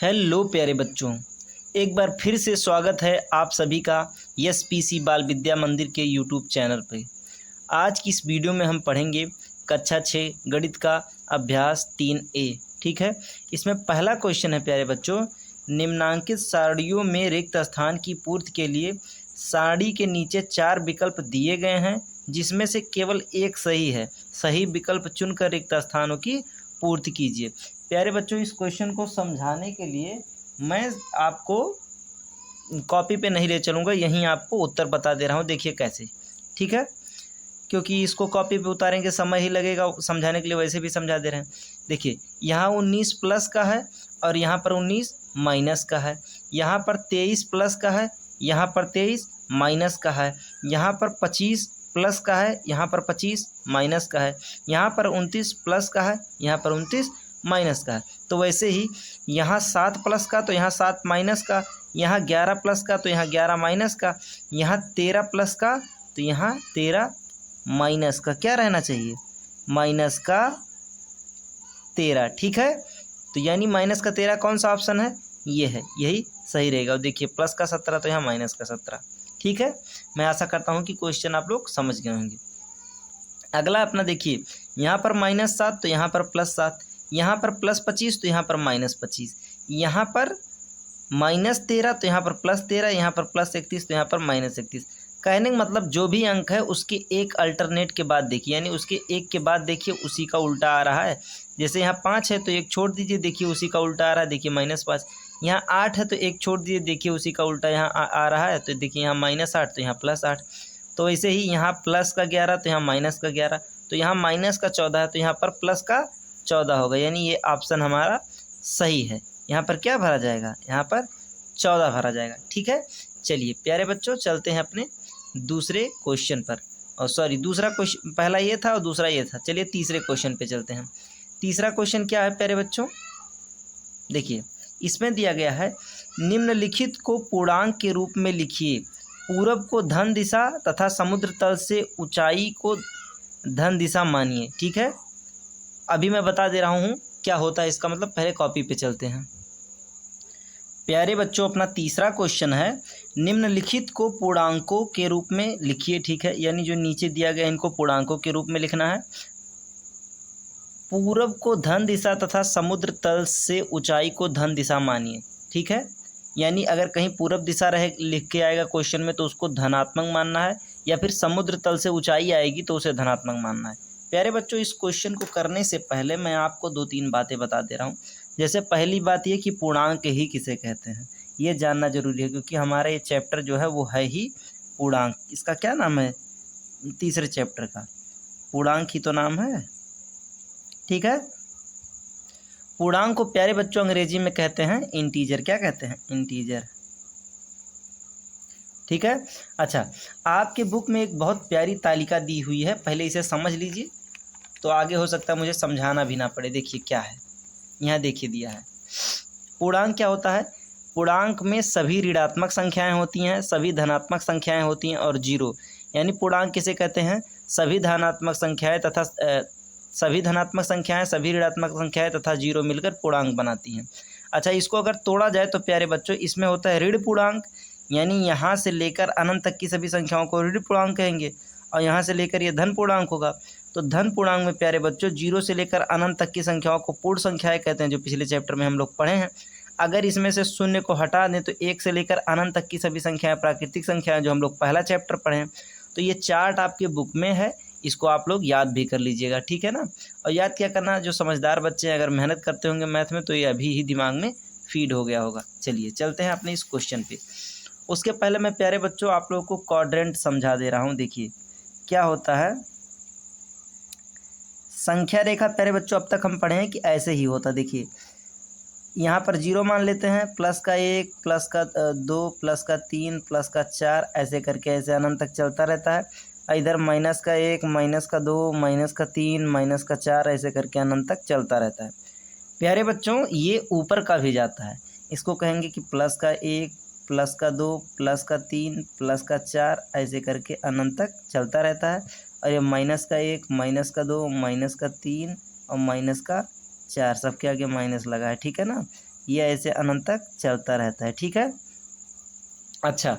Hello प्यारे बच्चों, एक बार फिर से स्वागत है आप सभी का एसपीसी बाल विद्या मंदिर के यूट्यूब चैनल पे। आज की इस वीडियो में हम पढ़ेंगे कक्षा 6 गणित का अभ्यास 3A। ठीक है, इसमें पहला क्वेश्चन है प्यारे बच्चों, निम्नांकित सारणियों में रिक्त स्थान की पूर्ति के लिए सारणी के नीचे 4 विकल्प दिए गए हैं जिसमें से केवल एक सही है। सही विकल्प चुनकर रिक्त स्थानों की पूर्ति कीजिए। प्यारे बच्चों, इस क्वेश्चन को समझाने के लिए मैं आपको कॉपी पे नहीं ले चलूँगा, यहीं आपको उत्तर बता दे रहा हूँ। देखिए कैसे, ठीक है, क्योंकि इसको कॉपी पे उतारेंगे समय ही लगेगा समझाने के लिए, वैसे भी समझा दे रहे हैं। देखिए यहाँ 19 प्लस का है और यहाँ पर 19 माइनस का है, यहाँ पर 23 प्लस का है, यहाँ पर 23 माइनस का है, यहाँ पर 25 प्लस का है, यहाँ पर 25 माइनस का है, यहाँ पर 29 प्लस का है, यहाँ पर 29 माइनस का है। तो वैसे ही यहाँ 7 प्लस का तो यहाँ 7 माइनस का, यहाँ 11 प्लस का तो यहाँ 11 माइनस का, यहाँ 13 प्लस का तो यहाँ 13 माइनस का क्या रहना चाहिए, माइनस का 13। ठीक है, तो यानी माइनस का 13 कौन सा ऑप्शन है, ये है, यही सही रहेगा। और देखिए प्लस का 17 तो यहाँ माइनस का 17। ठीक है, मैं आशा करता हूँ कि क्वेश्चन आप लोग समझ गए होंगे। अगला अपना देखिए, यहाँ पर -7 तो यहाँ पर +7, यहाँ पर +25 तो यहाँ पर -25, यहाँ पर -13 तो यहाँ पर +13, यहाँ पर +31 तो यहाँ पर -31। कहने का मतलब जो भी अंक है उसके एक अल्टरनेट के बाद देखिए, यानी उसके एक के बाद देखिए उसी का उल्टा आ रहा है। जैसे यहाँ 5 है तो एक छोड़ दीजिए, देखिए उसी का उल्टा आ रहा है, देखिए -5। यहाँ 8 है तो एक छोड़ दीजिए, देखिए उसी का उल्टा यहाँ आ रहा है, तो देखिए यहाँ -8 तो यहाँ +8। तो वैसे ही यहाँ प्लस का 11 तो यहाँ माइनस का 11, तो यहाँ माइनस का 14 है तो यहाँ पर प्लस का 14 होगा, यानी ये ऑप्शन हमारा सही है। यहाँ पर क्या भरा जाएगा, यहाँ पर 14 भरा जाएगा। ठीक है, चलिए प्यारे बच्चों चलते हैं अपने दूसरे क्वेश्चन पर। और सॉरी, दूसरा क्वेश्चन, पहला ये था और दूसरा ये था। चलिए तीसरे क्वेश्चन पे चलते हैं। तीसरा क्वेश्चन क्या है प्यारे बच्चों, देखिए इसमें दिया गया है, निम्नलिखित को पूर्णांक के रूप में लिखिए। पूरब को धन दिशा तथा समुद्र तल से ऊंचाई को धन दिशा मानिए। ठीक है, अभी मैं बता दे रहा हूँ क्या होता है इसका मतलब, पहले कॉपी पे चलते हैं। प्यारे बच्चों, अपना तीसरा क्वेश्चन है, निम्नलिखित को पूर्णांकों के रूप में लिखिए। ठीक है, यानी जो नीचे दिया गया इनको पूर्णांकों के रूप में लिखना है। पूरब को धन दिशा तथा समुद्र तल से ऊंचाई को धन दिशा मानिए। ठीक है, यानी अगर कहीं पूरब दिशा रहे लिख के आएगा क्वेश्चन में तो उसको धनात्मक मानना है, या फिर समुद्र तल से ऊंचाई आएगी तो उसे धनात्मक मानना है। प्यारे बच्चों, इस क्वेश्चन को करने से पहले मैं आपको 2-3 बातें बता दे रहा हूँ। जैसे पहली बात ये कि पूर्णांक ही किसे कहते हैं, ये जानना जरूरी है, क्योंकि हमारा ये चैप्टर जो है वो है ही पूर्णांक। इसका क्या नाम है, तीसरे चैप्टर का पूर्णांक ही तो नाम है। ठीक है, पूर्णांक को प्यारे बच्चों अंग्रेजी में कहते हैं इंटीजर। क्या कहते हैं, इंटीजर। ठीक है, अच्छा, आपके बुक में एक बहुत प्यारी तालिका दी हुई है, पहले इसे समझ लीजिए तो आगे हो सकता है मुझे समझाना भी ना पड़े। देखिए क्या है, यहाँ देखिए दिया है, पूर्णांक क्या होता है। पूर्णांक में सभी ऋणात्मक संख्याएं होती हैं, सभी धनात्मक संख्याएं होती हैं और जीरो। यानी पूर्णांक किसे कहते हैं, सभी धनात्मक संख्याएं तथा सभी धनात्मक संख्याएं, सभी ऋणात्मक संख्याएं तथा जीरो मिलकर पूर्णांक बनाती हैं। अच्छा, इसको अगर तोड़ा जाए तो प्यारे बच्चों इसमें होता है ऋण पूर्णांक, यानी यहाँ से लेकर अनंत तक की सभी संख्याओं को ऋण पूर्णांक कहेंगे, और यहाँ से लेकर ये धन पूर्णांक होगा। तो धन पूर्णांक में प्यारे बच्चों जीरो से लेकर अनंत तक की संख्याओं को पूर्ण संख्याएं कहते हैं, जो पिछले चैप्टर में हम लोग पढ़े हैं। अगर इसमें से शून्य को हटा दें तो 1 से लेकर अनंत तक की सभी संख्याएं प्राकृतिक संख्याएं, जो हम लोग पहला चैप्टर पढ़े हैं। तो ये चार्ट आपके बुक में है, इसको आप लोग याद भी कर लीजिएगा। ठीक है ना, और याद क्या करना, जो समझदार बच्चे अगर मेहनत करते होंगे मैथ में तो ये अभी ही दिमाग में फीड हो गया होगा। चलिए चलते हैं अपने इस क्वेश्चन पे। उसके पहले मैं प्यारे बच्चों आप लोगों को क्वाड्रेंट समझा दे रहा हूँ। देखिए क्या होता है, संख्या रेखा प्यारे बच्चों अब तक हम पढ़े हैं कि ऐसे ही होता। देखिए यहाँ पर 0 मान लेते हैं, प्लस का 1, प्लस का 2, प्लस का 3, प्लस का 4, ऐसे करके ऐसे अनंत तक चलता रहता है। इधर -1, -2, -3, -4, ऐसे करके अनंत तक चलता रहता है। प्यारे बच्चों ये ऊपर का भी जाता है, इसको कहेंगे कि प्लस का 1, प्लस का 2, प्लस का 3, प्लस का 4, ऐसे करके अनंत तक चलता रहता है। और ये -1, -2, -3 और -4, सबके आगे माइनस लगा है। ठीक है ना, ये ऐसे अनंत तक चलता रहता है। ठीक है। अच्छा,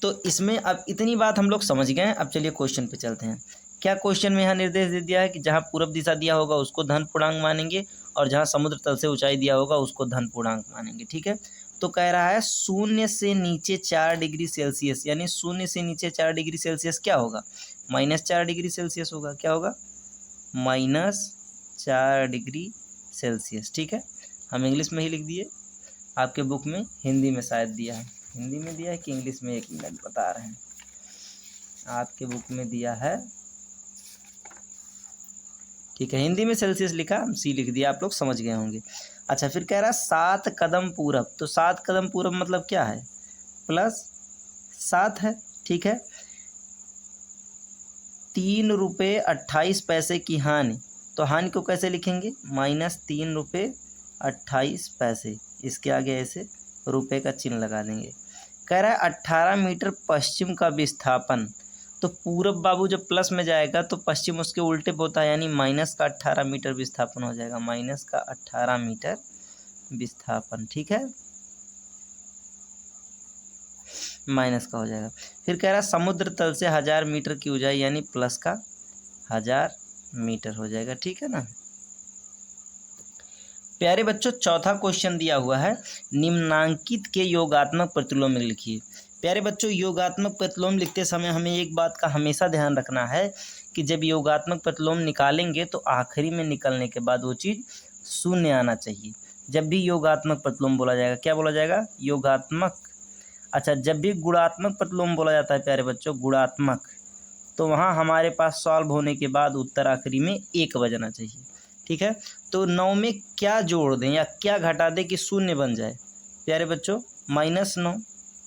तो इसमें अब इतनी बात हम लोग समझ गए हैं। अब चलिए क्वेश्चन पे चलते हैं। क्या क्वेश्चन में यहाँ निर्देश दे दिया है कि जहाँ पूर्व दिशा दिया होगा उसको धन पूर्णांक मानेंगे और जहाँ समुद्र तल से ऊंचाई दिया होगा उसको धन पूर्णांक मानेंगे। ठीक है। तो कह रहा है 0 से नीचे 4 डिग्री सेल्सियस, यानी 0 से नीचे 4 डिग्री सेल्सियस क्या होगा? -4 डिग्री सेल्सियस होगा। क्या होगा? -4 डिग्री सेल्सियस। ठीक है। हम इंग्लिश में ही लिख दिए, आपके बुक में हिंदी में शायद दिया है। हिंदी में दिया है कि इंग्लिश में, 1 मिनट बता रहे हैं। आपके बुक में दिया है, ठीक है, हिंदी में सेल्सियस लिखा, हम सी लिख दिया, आप लोग समझ गए होंगे। अच्छा, फिर कह रहा है 7 कदम पूरब। तो 7 कदम पूरब मतलब क्या है? +7 है। ठीक है। 3 रुपये 28 पैसे की हानि। तो हानि को कैसे लिखेंगे? -3 रुपये 28 पैसे। इसके आगे ऐसे रुपए का चिन्ह लगा देंगे। कह रहा है 18 मीटर पश्चिम का विस्थापन। तो पूरब बाबू जब प्लस में जाएगा तो पश्चिम उसके उल्टे पे होता है, यानी -18 मीटर विस्थापन हो जाएगा। -18 मीटर विस्थापन। ठीक है, माइनस का हो जाएगा। फिर कह रहा है समुद्र तल से 1000 मीटर की ऊंचाई, यानी प्लस का 1000 मीटर हो जाएगा। ठीक है ना प्यारे बच्चों। चौथा क्वेश्चन दिया हुआ है, निम्नांकित के योगात्मक प्रतिलोम लिखिए। प्यारे बच्चों, योगात्मक प्रतिलोम लिखते समय हमें एक बात का हमेशा ध्यान रखना है कि जब योगात्मक प्रतिलोम निकालेंगे तो आखिरी में निकलने के बाद वो चीज़ शून्य आना चाहिए। जब भी योगात्मक प्रतिलोम बोला जाएगा, क्या बोला जाएगा? योगात्मक। अच्छा, जब भी गुणात्मक प्रतिलोम बोला जाता है प्यारे बच्चों, गुणात्मक, तो वहाँ हमारे पास सॉल्व होने के बाद उत्तर आखिरी में 1 बजना चाहिए। ठीक है। तो 9 में क्या जोड़ दें या क्या घटा दें कि शून्य बन जाए? प्यारे बच्चों, -9।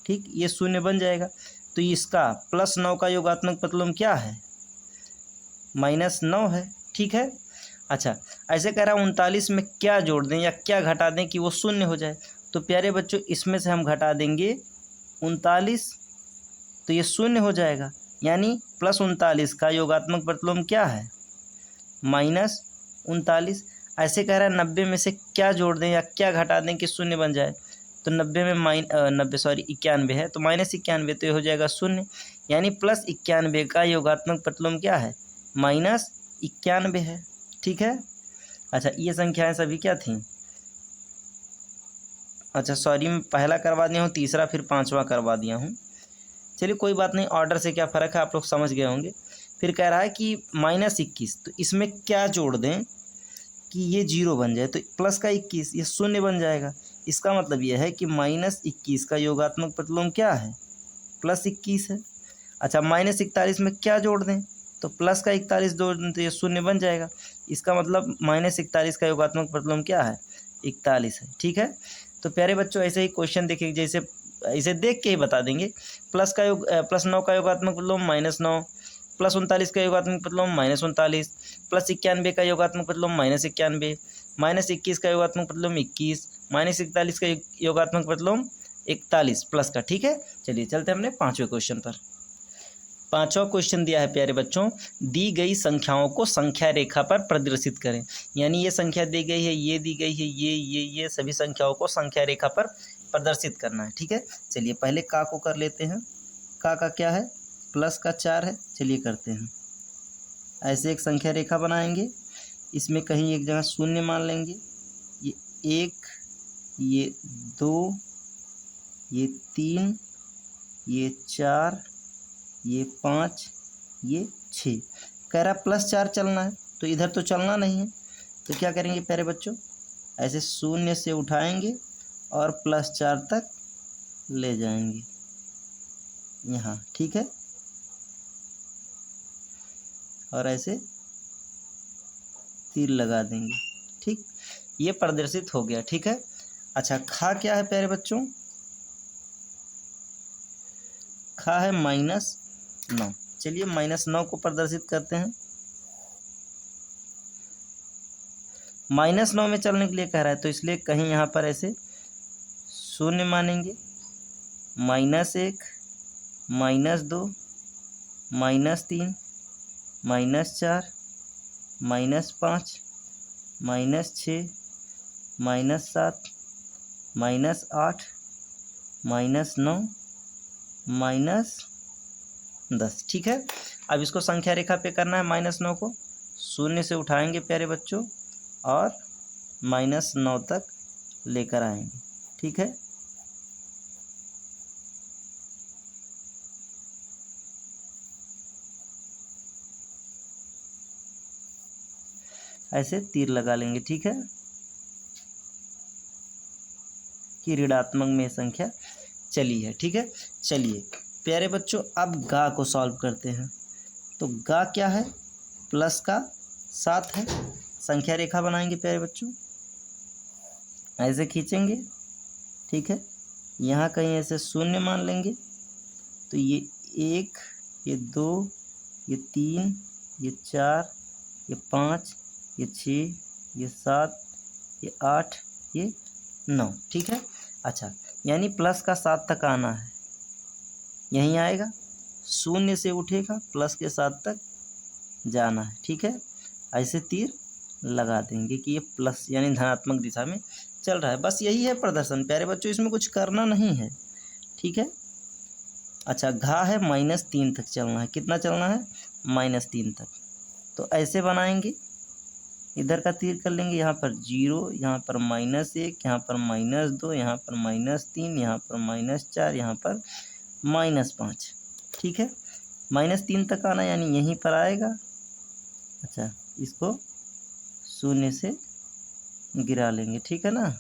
ठीक, ये शून्य बन जाएगा। तो इसका +9 का योगात्मक प्रतिलोम क्या है? -9 है। ठीक है। अच्छा, ऐसे कह रहा है 39 में क्या जोड़ दें या क्या घटा दें कि वो शून्य हो जाए? तो प्यारे बच्चों, इसमें से हम घटा देंगे 39, तो ये शून्य हो जाएगा। यानी +39 का योगात्मक प्रतिलोम क्या है? -39। ऐसे कह रहा है 90 में से क्या जोड़ दें या क्या घटा दें कि शून्य बन जाए? तो 90 में 91 है, तो -91, तो ये हो जाएगा शून्य। यानी +91 का योगात्मक प्रतिलोम क्या है? -91 है। ठीक है। अच्छा, ये संख्याएं सभी क्या थीं? अच्छा सॉरी, मैं पहला करवा दिया हूँ, तीसरा फिर 5वां करवा दिया हूँ। चलिए कोई बात नहीं, ऑर्डर से क्या फ़र्क है आप लोग समझ गए होंगे। फिर कह रहा है कि -21, तो इसमें क्या जोड़ दें कि ये 0 बन जाए? तो प्लस का 21, ये शून्य बन जाएगा। इसका मतलब यह है कि -21 का योगात्मक प्रतिलोम क्या है? +21 है। अच्छा, -41 में क्या जोड़ दें? तो प्लस का 41 जोड़ दें तो ये शून्य बन जाएगा। इसका मतलब -41 का योगात्मक प्रतिलोम क्या है? 41 है। ठीक है। तो प्यारे बच्चों, ऐसे ही क्वेश्चन देखिए, जैसे इसे देख के ही बता देंगे। +9 का योगात्मक प्रतिलोम -9, +39 का योगात्मक प्रतिलोम -39, +91 का योगात्मक प्रतिलोम -91, -21 का योगात्मक प्रतिलोम 21, -41 का योगात्मक प्रतिलोम 41 प्लस का। ठीक है। चलिए चलते हैं अपने 5वें क्वेश्चन पर। 5वां क्वेश्चन दिया है प्यारे बच्चों, दी गई संख्याओं को संख्या रेखा पर प्रदर्शित करें। यानी ये संख्या दी गई है, ये दी गई है, ये सभी संख्याओं को संख्या रेखा पर प्रदर्शित करना है। ठीक है। चलिए पहले का को कर लेते हैं। का क्या है? +4 है। चलिए करते हैं। ऐसे एक संख्या रेखा बनाएंगे, इसमें कहीं एक जगह शून्य मान लेंगे। ये 1, ये 2, ये 3, ये 4, ये 5, ये 6। कह रहा +4 चलना है, तो इधर तो चलना नहीं है, तो क्या करेंगे प्यारे बच्चों? ऐसे शून्य से उठाएंगे और +4 तक ले जाएंगे यहाँ। ठीक है। और ऐसे तीर लगा देंगे। ठीक, ये प्रदर्शित हो गया। ठीक है। अच्छा, खा क्या है प्यारे बच्चों? खा है -9। चलिए -9 को प्रदर्शित करते हैं। -9 में चलने के लिए कह रहा है, तो इसलिए कहीं यहाँ पर ऐसे शून्य मानेंगे। -1, -2, -3, -4, -5, -6, -7, -8 -9 -10। ठीक है, अब इसको संख्या रेखा पे करना है। -9 को शून्य से उठाएंगे प्यारे बच्चों और -9 तक लेकर आएंगे। ठीक है, ऐसे तीर लगा लेंगे। ठीक है, कि ऋणात्मक में संख्या चली है। ठीक है, चलिए प्यारे बच्चों अब गा को सॉल्व करते हैं। तो गा क्या है, प्लस का 7 है। संख्या रेखा बनाएंगे प्यारे बच्चों, ऐसे खींचेंगे। ठीक है, यहाँ कहीं ऐसे शून्य मान लेंगे। तो ये 1, ये 2, ये 3, ये 4, ये 5, ये 6, ये 7, ये 8, ये 9। ठीक है, अच्छा यानी प्लस का 7 तक आना है, यहीं आएगा, शून्य से उठेगा, प्लस के 7 तक जाना है। ठीक है, ऐसे तीर लगा देंगे कि ये प्लस यानी धनात्मक दिशा में चल रहा है। बस यही है प्रदर्शन प्यारे बच्चों, इसमें कुछ करना नहीं है। ठीक है, अच्छा घा है -3 तक चलना है। कितना चलना है, -3 तक। तो ऐसे बनाएंगे, इधर का तीर कर लेंगे, यहाँ पर 0, यहाँ पर -1, यहाँ पर -2, यहाँ पर -3, यहाँ पर -4, यहाँ पर -5। ठीक है, -3 तक आना यानी यहीं पर आएगा। अच्छा इसको शून्य से गिरा लेंगे। ठीक है ना,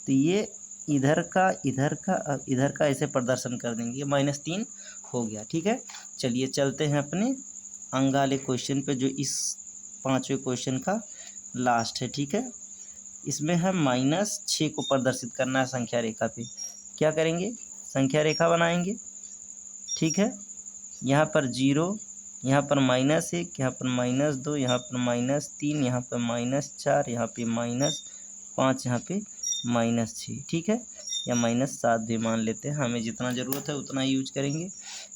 तो ये इधर का इधर का और इधर का ऐसे प्रदर्शन कर देंगे। -3 हो गया। ठीक है, चलिए चलते हैं अपने अंगाले क्वेश्चन पे, जो इस 5वें क्वेश्चन का लास्ट है। ठीक है, इसमें है -6 को प्रदर्शित करना है संख्या रेखा पे। क्या करेंगे, संख्या रेखा बनाएंगे। ठीक है, यहाँ पर 0, यहाँ पर -1, यहाँ पर -2, यहाँ पर -3, यहाँ पर -4, यहाँ पे -5, यहाँ पे -6। ठीक है, या -7 भी मान लेते हैं, हमें जितना ज़रूरत है उतना ही यूज करेंगे।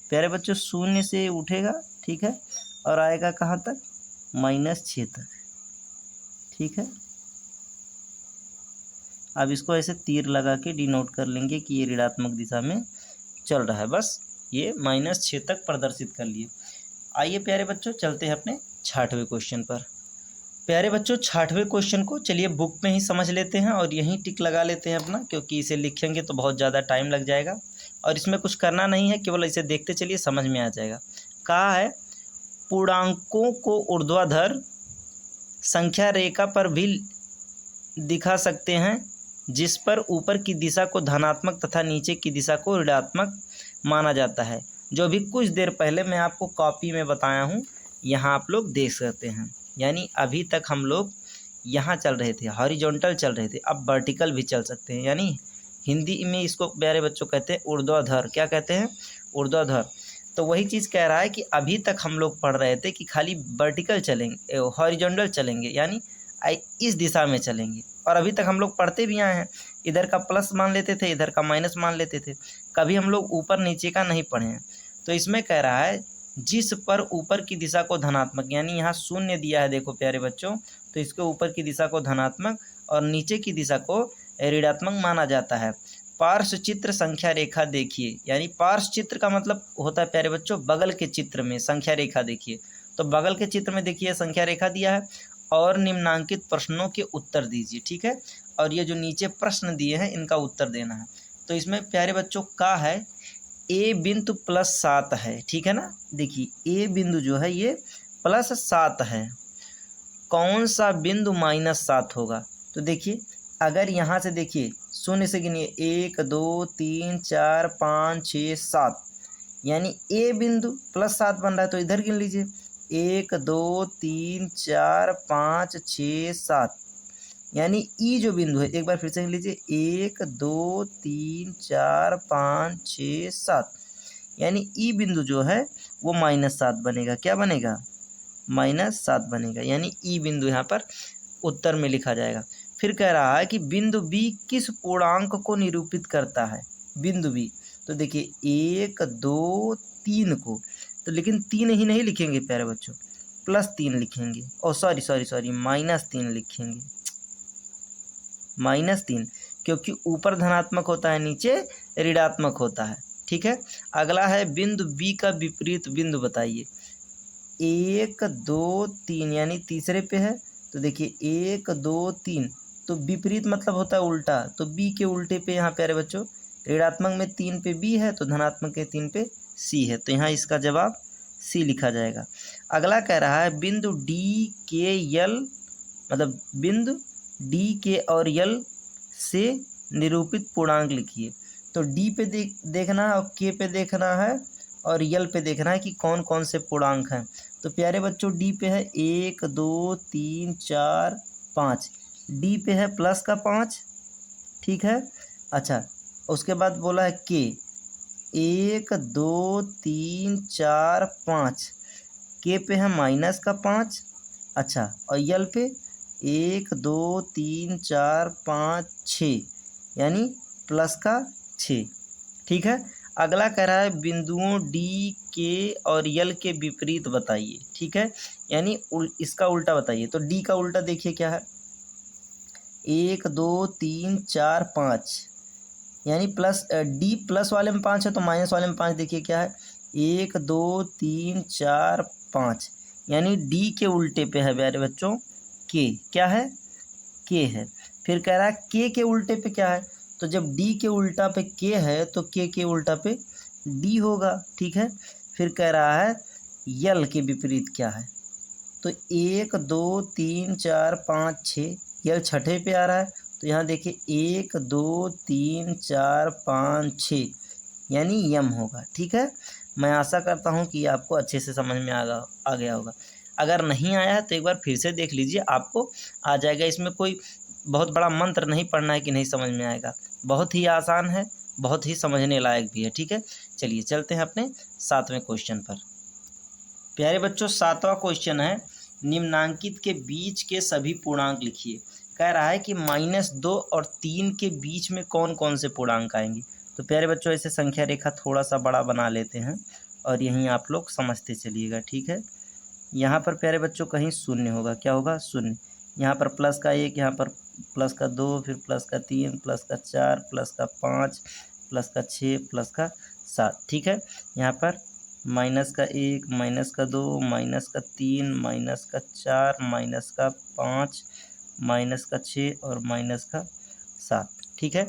प्यारे बच्चों शून्य से उठेगा। ठीक है, और आएगा कहाँ तक, -6 तक। ठीक है, अब इसको ऐसे तीर लगा के डिनोट कर लेंगे कि ये ऋणात्मक दिशा में चल रहा है। बस ये -6 तक प्रदर्शित कर लिए। आइए प्यारे बच्चों चलते हैं अपने 6वें क्वेश्चन पर। प्यारे बच्चों 6वें क्वेश्चन को चलिए बुक में ही समझ लेते हैं और यहीं टिक लगा लेते हैं अपना, क्योंकि इसे लिखेंगे तो बहुत ज़्यादा टाइम लग जाएगा और इसमें कुछ करना नहीं है, केवल इसे देखते चलिए समझ में आ जाएगा। कहा है पूर्णांकों को ऊर्ध्वाधर संख्या रेखा पर भी दिखा सकते हैं, जिस पर ऊपर की दिशा को धनात्मक तथा नीचे की दिशा को ऋणात्मक माना जाता है। जो भी कुछ देर पहले मैं आपको कॉपी में बताया हूँ, यहाँ आप लोग देख सकते हैं। यानी अभी तक हम लोग यहाँ चल रहे थे, हॉरिजॉन्टल चल रहे थे, अब वर्टिकल भी चल सकते हैं। यानी हिंदी में इसको प्यारे बच्चों कहते हैं ऊर्ध्वाधर। क्या कहते हैं, ऊर्ध्वाधर। तो वही चीज़ कह रहा है कि अभी तक हम लोग पढ़ रहे थे कि खाली वर्टिकल चलेंगे, हॉरिजॉन्टल चलेंगे, यानी इस दिशा में चलेंगे। और अभी तक हम लोग पढ़ते भी आए हैं, इधर का प्लस मान लेते थे, इधर का माइनस मान लेते थे, कभी हम लोग ऊपर नीचे का नहीं पढ़े हैं। तो इसमें कह रहा है जिस पर ऊपर की दिशा को धनात्मक, यानी यहाँ शून्य दिया है देखो प्यारे बच्चों, तो इसके ऊपर की दिशा को धनात्मक और नीचे की दिशा को ऋणात्मक माना जाता है। पार्श्व चित्र संख्या रेखा देखिए, यानी पार्श्व चित्र का मतलब होता है प्यारे बच्चों बगल के चित्र में संख्या रेखा देखिए। तो बगल के चित्र में देखिए संख्या रेखा दिया है और निम्नांकित प्रश्नों के उत्तर दीजिए। ठीक है, और ये जो नीचे प्रश्न दिए हैं इनका उत्तर देना है। तो इसमें प्यारे बच्चों का है ए बिंदु +7 है। ठीक है ना, देखिए ए बिंदु जो है ये +7 है, कौन सा बिंदु -7 होगा। तो देखिए अगर यहाँ से देखिए शून्य से गिनिए 1 2 3 4 5 6 7, यानी ए बिंदु +7 बन रहा है, तो इधर गिन लीजिए 1 2 3 4 5 6 7, यानी ई जो बिंदु है, एक बार फिर से गिन लीजिए 1 2 3 4 5 6 7, यानी ई बिंदु जो है वो -7 बनेगा। क्या बनेगा, -7 बनेगा, यानी ई बिंदु यहाँ पर उत्तर में लिखा जाएगा। फिर कह रहा है कि बिंदु बी किस पूर्णांक को निरूपित करता है, बिंदु बी। तो देखिए 1 2 3 को, तो लेकिन 3 ही नहीं लिखेंगे प्यारे बच्चों, +3 लिखेंगे। सॉरी -3 लिखेंगे, -3, क्योंकि ऊपर धनात्मक होता है, नीचे ऋणात्मक होता है। ठीक है, अगला है बिंदु बी का विपरीत बिंदु बताइए। 1 2 3 यानी तीसरे पे है, तो देखिए 1 2 3, तो विपरीत मतलब होता है उल्टा, तो बी के उल्टे पे यहाँ प्यारे बच्चों ऋणात्मक में 3 पे बी है, तो धनात्मक के 3 पे सी है, तो यहाँ इसका जवाब सी लिखा जाएगा। अगला कह रहा है बिंदु डी के यल, मतलब बिंदु डी के और यल से निरूपित पूर्णांक लिखिए। तो डी पे देखना है और के पे देखना है और यल पे देखना है कि कौन कौन से पूर्णांक हैं। तो प्यारे बच्चों डी पे है 1 2 3 4 5, डी पे है प्लस का 5। ठीक है, अच्छा उसके बाद बोला है के 1 2 3 4 5, के पे है माइनस का 5। अच्छा, और यल पे 1 2 3 4 5 6 यानी प्लस का 6। ठीक है, अगला कह रहा है बिंदुओं डी के और यल के विपरीत बताइए। ठीक है, यानी इसका उल्टा बताइए। तो डी का उल्टा देखिए क्या है, 1 2 3 4 5 यानी प्लस, डी प्लस वाले में 5 है तो माइनस वाले में 5 देखिए क्या है, 1 2 3 4 5 यानी डी के उल्टे पे है प्यारे बच्चों के, क्या है के है। फिर कह रहा है के उल्टे पे क्या है, तो जब डी के उल्टा पे के है तो के उल्टा पे डी होगा। ठीक है, फिर कह रहा है यल के विपरीत क्या है, तो 1 2 3 4 5 6, यल छठे पे आ रहा है, तो यहाँ देखिए 1 2 3 4 5 6 यानी यम होगा। ठीक है, मैं आशा करता हूँ कि आपको अच्छे से समझ में आ गया होगा। अगर नहीं आया है तो एक बार फिर से देख लीजिए, आपको आ जाएगा। इसमें कोई बहुत बड़ा मंत्र नहीं पढ़ना है कि नहीं समझ में आएगा, बहुत ही आसान है, बहुत ही समझने लायक भी है। ठीक है, चलिए चलते हैं अपने 7वें क्वेश्चन पर। प्यारे बच्चों 7वां क्वेश्चन है निम्नांकित के बीच के सभी पूर्णांक लिखिए। कह रहा है कि -2 और 3 के बीच में कौन कौन से पूर्णांक आएंगे। तो प्यारे बच्चों ऐसे संख्या रेखा थोड़ा सा बड़ा बना लेते हैं और यहीं आप लोग समझते चलिएगा। ठीक है, यहाँ पर प्यारे बच्चों कहीं शून्य होगा, क्या होगा शून्य। यहाँ पर प्लस का 1, यहाँ पर प्लस का 2, फिर प्लस का 3, प्लस का 4, प्लस का 5, प्लस का 6, प्लस का 7। ठीक है, यहाँ पर -1, -2, -3, -4, -5, -6 और -7। ठीक है,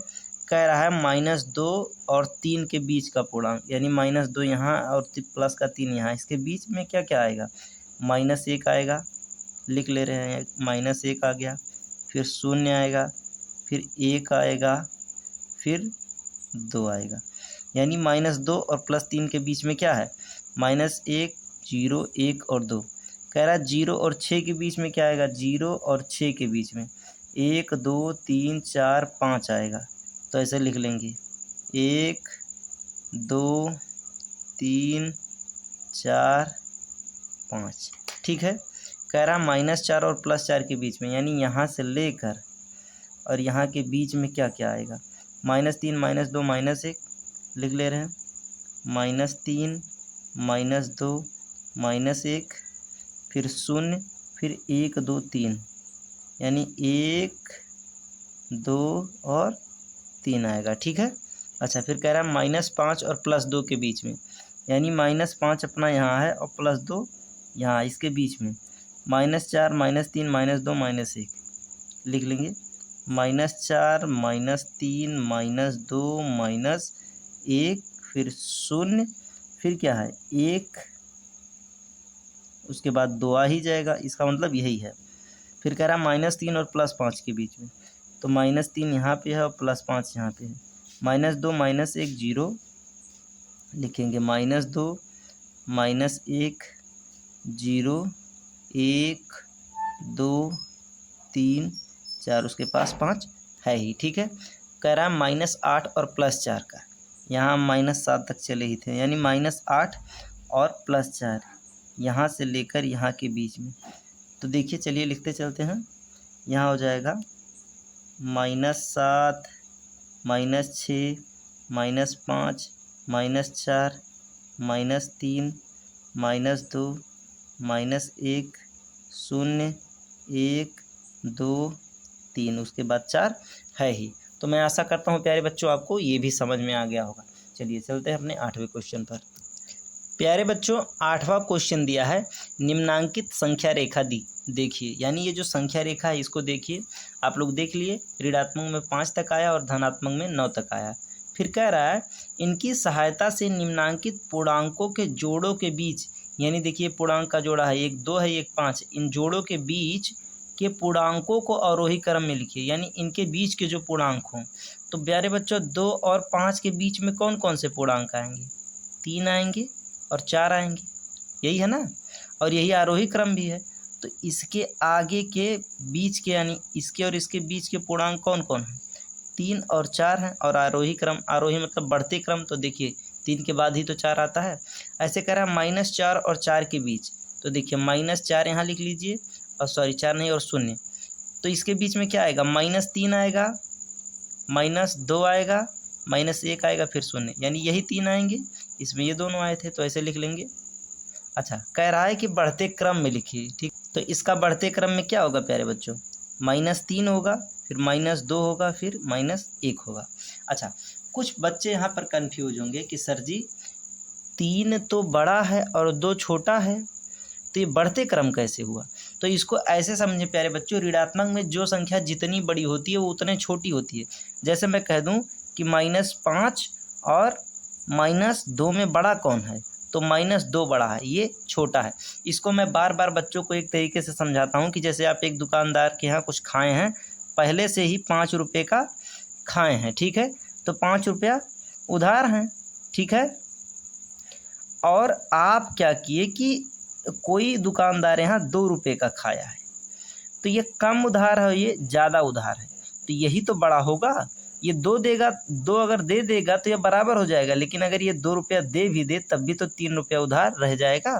कह रहा है -2 और 3 के बीच का पूर्णांक, यानी -2 यहाँ और प्लस का 3 यहाँ, इसके बीच में क्या क्या आएगा, -1 आएगा, लिख ले रहे हैं, -1 आ गया, फिर 0 आएगा, फिर 1 आएगा, फिर 2 आएगा। यानी -2 और +3 के बीच में क्या है, -1 0 1 और 2। कह रहा है 0 और 6 के बीच में क्या आएगा, 0 और 6 के बीच में 1 2 3 4 5 आएगा। तो ऐसे लिख लेंगे 1 2 3 4 5। ठीक है, कह रहा -4 और +4 के बीच में, यानी यहाँ से लेकर और यहाँ के बीच में क्या क्या आएगा, -3 -2 -1 लिख ले रहे हैं, -3 -2 -1 फिर 0 फिर 1 2 3 यानी 1 2 और 3 आएगा। ठीक है, अच्छा फिर कह रहा है -5 और +2 के बीच में, यानी -5 अपना यहाँ है और +2 यहाँ, इसके बीच में -4 -3 -2 -1 लिख लेंगे, -4 -3 -2 -1 फिर 0 फिर क्या है 1, उसके बाद 2 आ ही जाएगा, इसका मतलब यही है। फिर कह रहा है -3 और +5 के बीच में, तो -3 यहाँ पे है और +5 यहाँ पे है, -2 -1 0 लिखेंगे, -2 -1 0 1 2 3 4, उसके पास 5 है ही। ठीक है, कह रहा है -8 और +4 का, यहाँ -7 तक चले ही थे, यानी -8 और +4 यहाँ से लेकर यहाँ के बीच में। तो देखिए चलिए लिखते चलते हैं, यहाँ हो जाएगा -7 -6 -5 -4 -3 -2 -1 0 1 2 3, उसके बाद 4 है ही। तो मैं आशा करता हूँ प्यारे बच्चों आपको ये भी समझ में आ गया होगा। चलिए चलते हैं अपने 8वें क्वेश्चन पर। प्यारे बच्चों 8वां क्वेश्चन दिया है, निम्नांकित संख्या रेखा दी देखिए, यानी ये जो संख्या रेखा है इसको देखिए, आप लोग देख लिए ऋणात्मक में 5 तक आया और धनात्मक में 9 तक आया। फिर कह रहा है इनकी सहायता से निम्नांकित पूर्णांकों के जोड़ों के बीच, यानी देखिए पूर्णांक का जोड़ा है, एक 2 है एक 5, इन जोड़ों के बीच के पूर्णांकों को अवरोही क्रम में लिखिए, यानी इनके बीच के जो पूर्णांक हों। तो प्यारे बच्चों 2 और 5 के बीच में कौन कौन से पूर्णांक आएंगे? 3 आएंगे और 4 आएंगे, यही है ना, और यही आरोही क्रम भी है। तो इसके आगे के बीच के, यानी इसके और इसके बीच के पूर्णांक कौन कौन हैं? 3 और 4 हैं। और आरोही क्रम, आरोही मतलब बढ़ते क्रम, तो देखिए 3 के बाद ही तो 4 आता है। ऐसे कह रहा है -4 और 4 के बीच, तो देखिए -4 यहाँ लिख लीजिए, और सॉरी 4 नहीं और 0, तो इसके बीच में क्या आएगा? -3 आएगा, -2 आएगा, -1 आएगा, फिर 0, यानी यही 3 आएंगे, इसमें ये दोनों आए थे, तो ऐसे लिख लेंगे। अच्छा, कह रहा है कि बढ़ते क्रम में लिखिए, ठीक, तो इसका बढ़ते क्रम में क्या होगा प्यारे बच्चों? -3 होगा, फिर -2 होगा, फिर -1 होगा। अच्छा, कुछ बच्चे यहाँ पर कंफ्यूज होंगे कि सर जी 3 तो बड़ा है और 2 छोटा है, तो ये बढ़ते क्रम कैसे हुआ? तो इसको ऐसे समझे प्यारे बच्चों, ऋणात्मक में जो संख्या जितनी बड़ी होती है वो उतनी छोटी होती है। जैसे मैं कह दूं कि -5 और -2 में बड़ा कौन है? तो -2 बड़ा है, ये छोटा है। इसको मैं बार बार बच्चों को एक तरीके से समझाता हूँ कि जैसे आप एक दुकानदार के यहाँ कुछ खाए हैं, पहले से ही 5 रुपये का खाए हैं, ठीक है, तो 5 रुपया उधार हैं, ठीक है, और आप क्या किए कि कोई दुकानदार यहाँ 2 रुपये का खाया है, तो ये कम उधार है, ये ज़्यादा उधार है, तो यही तो बड़ा होगा। ये 2 देगा, 2 अगर दे देगा तो ये बराबर हो जाएगा, लेकिन अगर ये 2 रुपया दे भी दे तब भी तो 3 रुपया उधार रह जाएगा।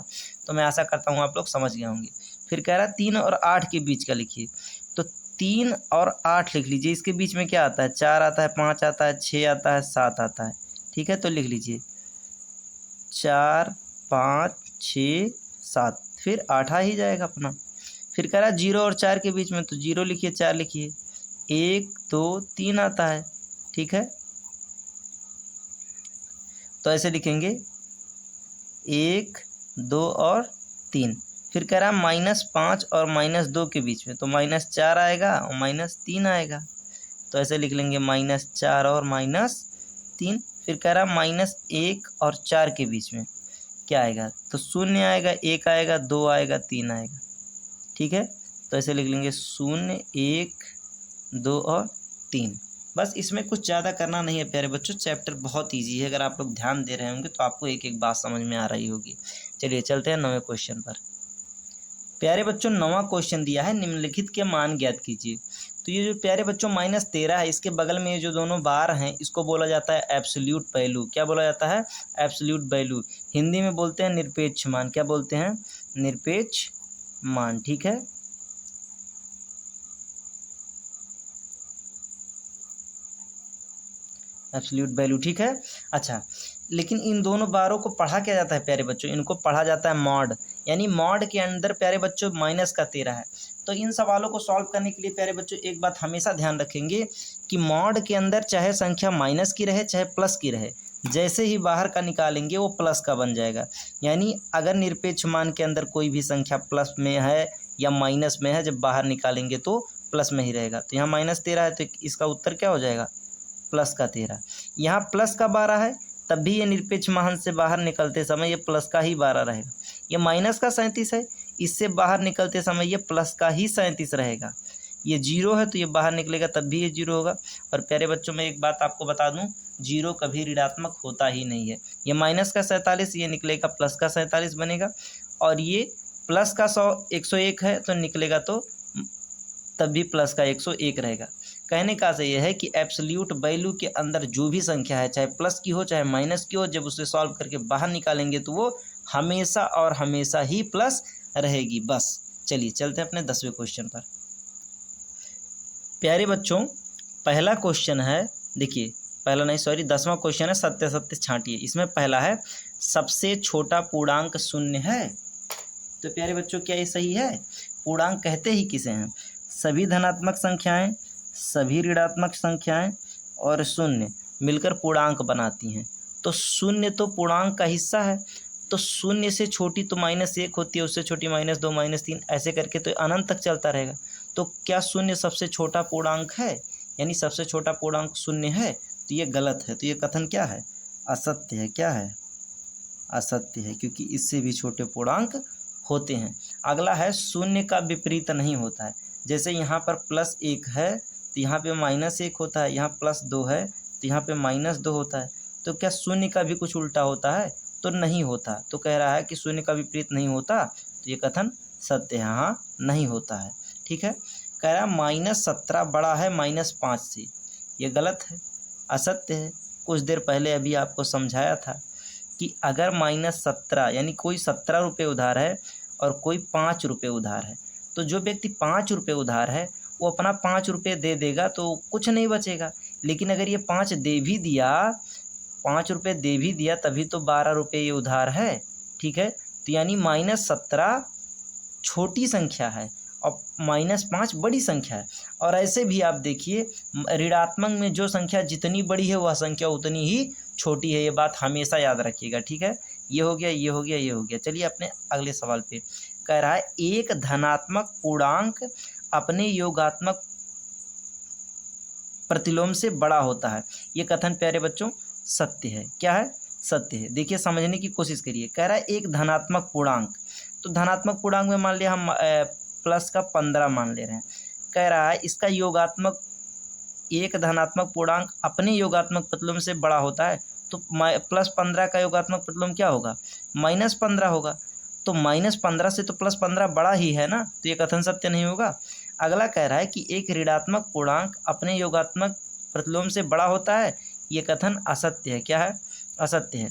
तो मैं आशा करता हूँ आप लोग समझ गए होंगे। फिर कह रहा है 3 और 8 के बीच का लिखिए, तो 3 और 8 लिख लीजिए। इसके बीच में क्या आता है? 4 आता है, 5 आता है, 6 आता है, 7 आता है, ठीक है, तो लिख लीजिए 4, 5, 6, 7, फिर 8 आ ही जाएगा अपना। फिर कह रहा है 0 और 4 के बीच में, तो 0 लिखिए, 4 लिखिए, 1, 2, 3 आता है, ठीक है, तो ऐसे लिखेंगे 1, 2 और 3। फिर कह रहा है -5 और -2 के बीच में, तो -4 आएगा और -3 आएगा, तो ऐसे लिख लेंगे -4 और -3। फिर कह रहा है -1 और 4 के बीच में क्या आएगा? तो 0 आएगा, 1 आएगा, 2 आएगा, 3 आएगा, ठीक है, तो ऐसे लिख लेंगे 0, 1, 2 और 3। बस इसमें कुछ ज़्यादा करना नहीं है प्यारे बच्चों, चैप्टर बहुत इजी है, अगर आप लोग ध्यान दे रहे होंगे तो आपको एक एक बात समझ में आ रही होगी। चलिए चलते हैं 9वें क्वेश्चन पर। प्यारे बच्चों 9वां क्वेश्चन दिया है, निम्नलिखित के मान ज्ञात कीजिए। तो ये जो प्यारे बच्चों -13 है, इसके बगल में ये जो दोनों बार हैं इसको बोला जाता है एब्सोल्यूट वैल्यू। क्या बोला जाता है? Absolute value. हिंदी में बोलते हैं निरपेक्ष मान। क्या बोलते हैं? निरपेक्ष मान, ठीक है। एब्सोल्यूट वैल्यू, ठीक है। अच्छा, लेकिन इन दोनों बारों को पढ़ा क्या जाता है प्यारे बच्चों? इनको पढ़ा जाता है मॉड, यानी मॉड के अंदर प्यारे बच्चों -13 है। तो इन सवालों को सॉल्व करने के लिए प्यारे बच्चों एक बात हमेशा ध्यान रखेंगे कि मॉड के अंदर चाहे संख्या माइनस की रहे चाहे प्लस की रहे, जैसे ही बाहर का निकालेंगे वो प्लस का बन जाएगा। यानी अगर निरपेक्ष मान के अंदर कोई भी संख्या प्लस में है या माइनस में है, जब बाहर निकालेंगे तो प्लस में ही रहेगा। तो यहाँ -13 है तो इसका उत्तर क्या हो जाएगा? +13। यहाँ +12 है तब भी ये निरपेक्ष मान से बाहर निकलते समय ये प्लस का ही 12 रहेगा। ये -37 है, इससे बाहर निकलते समय ये प्लस का ही 37 रहेगा। ये 0 है तो ये बाहर निकलेगा तब भी ये 0 होगा। और प्यारे बच्चों मैं एक बात आपको बता दूं, 0 कभी ऋणात्मक होता ही नहीं है। ये -47 ये निकलेगा +47 बनेगा, और ये प्लस का 101 है तो निकलेगा तो तब भी प्लस का 101 रहेगा। कहने का से यह है कि एब्सोल्यूट वैल्यू के अंदर जो भी संख्या है, चाहे प्लस की हो चाहे माइनस की हो, जब उसे सॉल्व करके बाहर निकालेंगे तो वो हमेशा और हमेशा ही प्लस रहेगी। बस चलिए चलते हैं अपने 10वें क्वेश्चन पर। प्यारे बच्चों पहला क्वेश्चन है, देखिए पहला नहीं सॉरी 10वां क्वेश्चन है, सत्य छांटिए। इसमें पहला है सबसे छोटा पूर्णांक 0 है। तो प्यारे बच्चों क्या ये सही है? पूर्णांक कहते ही किसे हैं? सभी धनात्मक संख्याएं, सभी ऋणात्मक संख्याएं, और शून्य मिलकर पूर्णांक बनाती हैं। तो शून्य तो पूर्णांक का हिस्सा है, तो शून्य से छोटी तो -1 होती है, उससे छोटी -2 -3 ऐसे करके तो अनंत तक चलता रहेगा। तो क्या शून्य सबसे छोटा पूर्णांक है, यानी सबसे छोटा पूर्णांक शून्य है? तो ये गलत है। तो ये कथन क्या है? असत्य है। क्या है? असत्य है, क्योंकि इससे भी छोटे पूर्णांक होते हैं। अगला है शून्य का विपरीत नहीं होता है। जैसे यहाँ पर +1 है तो यहाँ पे -1 होता है, यहाँ +2 है तो यहाँ पे -2 होता है। तो क्या शून्य का भी कुछ उल्टा होता है? तो नहीं होता। तो कह रहा है कि शून्य का विपरीत नहीं होता, तो ये कथन सत्य है। हाँ, नहीं होता है। ठीक है। कह रहा है -17 बड़ा है -5 से। ये गलत है, असत्य है। कुछ देर पहले अभी आपको समझाया था कि अगर -17 यानी कोई 17 रुपये उधार है और कोई 5 रुपये उधार है, तो जो व्यक्ति 5 रुपये उधार है वो अपना 5 रुपये दे देगा तो कुछ नहीं बचेगा। लेकिन अगर ये 5 दे भी दिया, 5 रुपये दे भी दिया, तभी तो 12 रुपये ये उधार है। ठीक है। तो यानी -17 छोटी संख्या है और -5 बड़ी संख्या है। और ऐसे भी आप देखिए, ऋणात्मक में जो संख्या जितनी बड़ी है वह संख्या उतनी ही छोटी है। ये बात हमेशा याद रखिएगा। ठीक है। ये हो गया, ये हो गया, ये हो गया। चलिए अपने अगले सवाल पे। कह रहा है एक धनात्मक पूर्णांक अपने योगात्मक प्रतिलोम से बड़ा होता है। ये कथन प्यारे बच्चों सत्य है। क्या है? सत्य है। देखिए समझने की कोशिश करिए। कह रहा है एक धनात्मक पूर्णांक, तो धनात्मक पूर्णांक में मान लिया हम प्लस का 15 मान ले रहे हैं। कह रहा है इसका योगात्मक, एक धनात्मक पूर्णांक अपने योगात्मक प्रतिलोम से बड़ा होता है, तो +15 का योगात्मक प्रतिलोम क्या होगा? -15 होगा। तो -15 से तो +15 बड़ा ही है ना, तो ये कथन सत्य नहीं होगा। अगला कह रहा है कि एक ऋणात्मक पूर्णांक अपने योगात्मक प्रतिलोम से बड़ा होता है। ये कथन असत्य है। क्या है? असत्य है।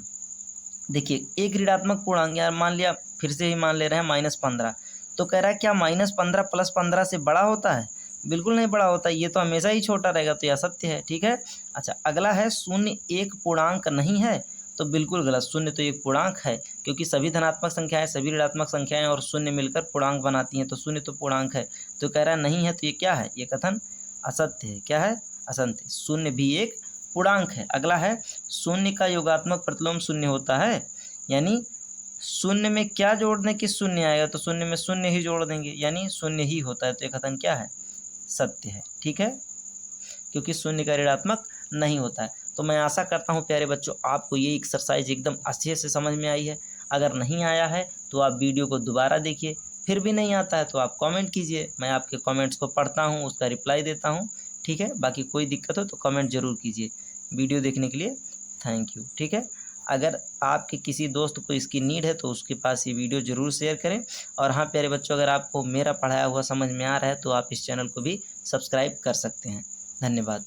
देखिए एक ऋणात्मक पूर्णांक, यार मान लिया, फिर से ही मान ले रहे हैं -15, तो कह रहा है क्या -15 +15 से बड़ा होता है? बिल्कुल नहीं बड़ा होता, ये तो हमेशा ही छोटा रहेगा, तो यह सत्य है। ठीक है। अच्छा अगला है शून्य एक पूर्णांक नहीं है, तो बिल्कुल गलत। शून्य तो एक पूर्णांक है, क्योंकि सभी धनात्मक संख्याएं, सभी ऋणात्मक संख्याएं और शून्य मिलकर पूर्णांक बनाती हैं, तो शून्य तो पूर्णांक है। तो कह रहा है नहीं है, तो ये क्या है? ये कथन असत्य है। क्या है? असत्य। शून्य भी एक पूर्णांक है। अगला है शून्य का योगात्मक प्रतिलोम शून्य होता है, यानी शून्य में क्या जोड़ने की शून्य आएगा? तो शून्य में शून्य ही जोड़ देंगे, यानी शून्य ही होता है। तो ये कथन क्या है? सत्य है। ठीक है। क्योंकि शून्य का ऋणात्मक नहीं होता है। तो मैं आशा करता हूँ प्यारे बच्चों आपको ये एक्सरसाइज एकदम अच्छे से समझ में आई है। अगर नहीं आया है तो आप वीडियो को दोबारा देखिए, फिर भी नहीं आता है तो आप कमेंट कीजिए, मैं आपके कमेंट्स को पढ़ता हूँ, उसका रिप्लाई देता हूँ। ठीक है। बाकी कोई दिक्कत हो तो कमेंट ज़रूर कीजिए। वीडियो देखने के लिए थैंक यू। ठीक है। अगर आपके किसी दोस्त को इसकी नीड है तो उसके पास ये वीडियो ज़रूर शेयर करें। और हाँ प्यारे बच्चों, अगर आपको मेरा पढ़ाया हुआ समझ में आ रहा है तो आप इस चैनल को भी सब्सक्राइब कर सकते हैं। धन्यवाद।